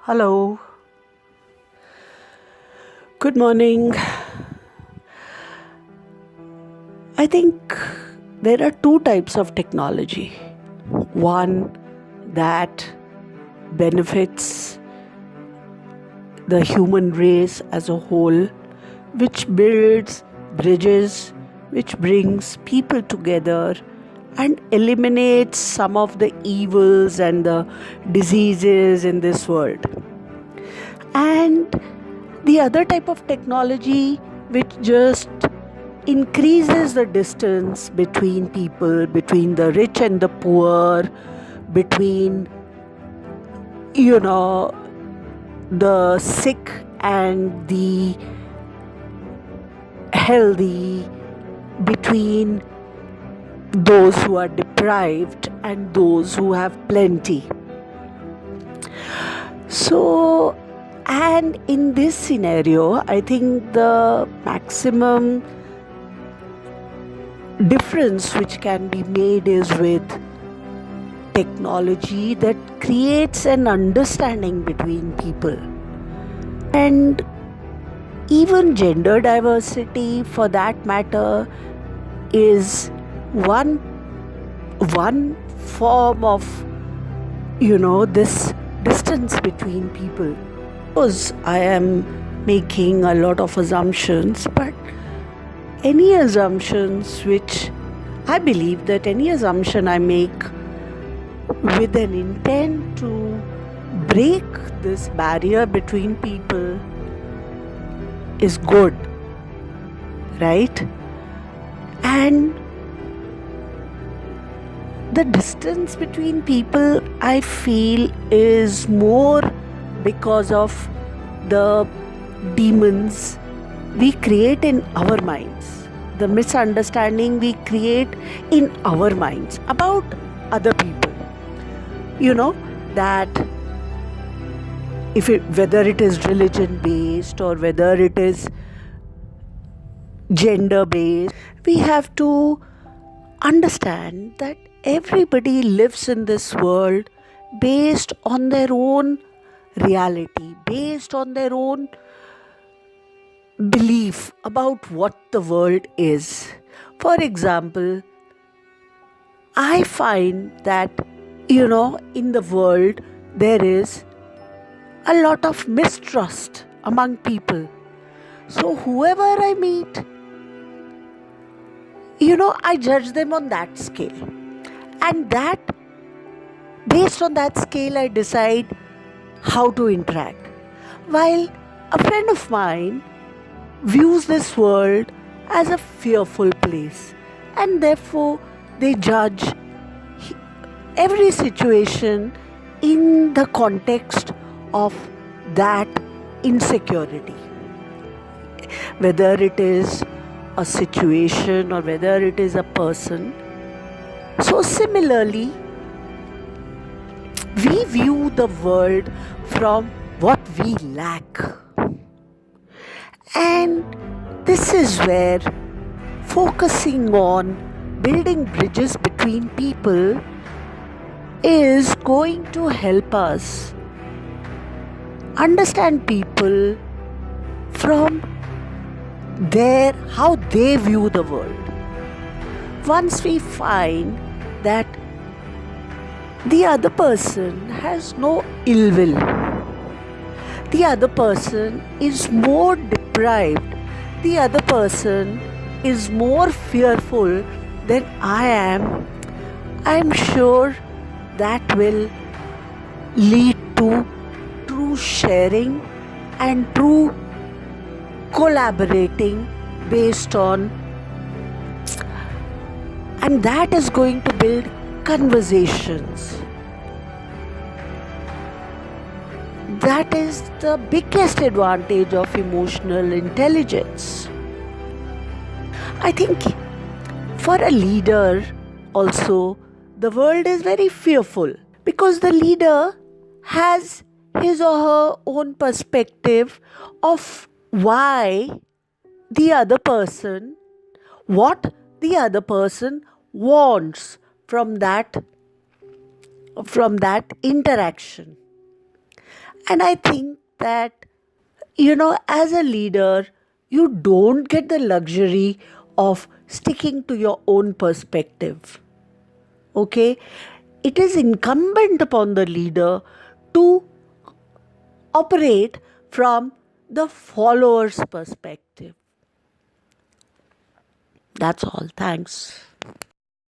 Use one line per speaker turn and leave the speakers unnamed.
Hello, good morning. I think there are two types of technology. One that benefits the human race as a whole, which builds bridges, which brings people together and eliminates some of the evils and the diseases in this world. And the other type of technology which just increases the distance between people, between the rich and the poor, between, you know, the sick and the healthy, between those who are deprived and those who have plenty. So, and in this scenario, I think the maximum difference which can be made is with technology that creates an understanding between people. And even gender diversity, for that matter, is one form of this distance between people. Because I am making a lot of assumptions, but any assumptions which I believe that any assumption I make with an intent to break this barrier between people is good, right? And the distance between people, I feel, is more because of the demons we create in our minds, the misunderstanding we create in our minds about other people. That whether it is religion based or whether it is gender based, we have to understand that everybody lives in this world based on their own reality, based on their own belief about what the world is. For example, I find that, in the world there is a lot of mistrust among people. So whoever I meet, I judge them on that scale. And based on that scale, I decide how to interact. While a friend of mine views this world as a fearful place, and therefore they judge every situation in the context of that insecurity, whether it is a situation or whether it is a person. So similarly, we view the world from what we lack. And this is where focusing on building bridges between people is going to help us understand people from how they view the world. Once we find that the other person has no ill will, the other person is more deprived, the other person is more fearful than I am sure that will lead to true sharing and true collaborating and that is going to build conversations. That is the biggest advantage of emotional intelligence. I think for a leader also, the world is very fearful because the leader has his or her own perspective of what the other person wants from that interaction. And I think that, as a leader, you don't get the luxury of sticking to your own perspective. Okay? It is incumbent upon the leader to operate from the follower's perspective. That's all. Thanks.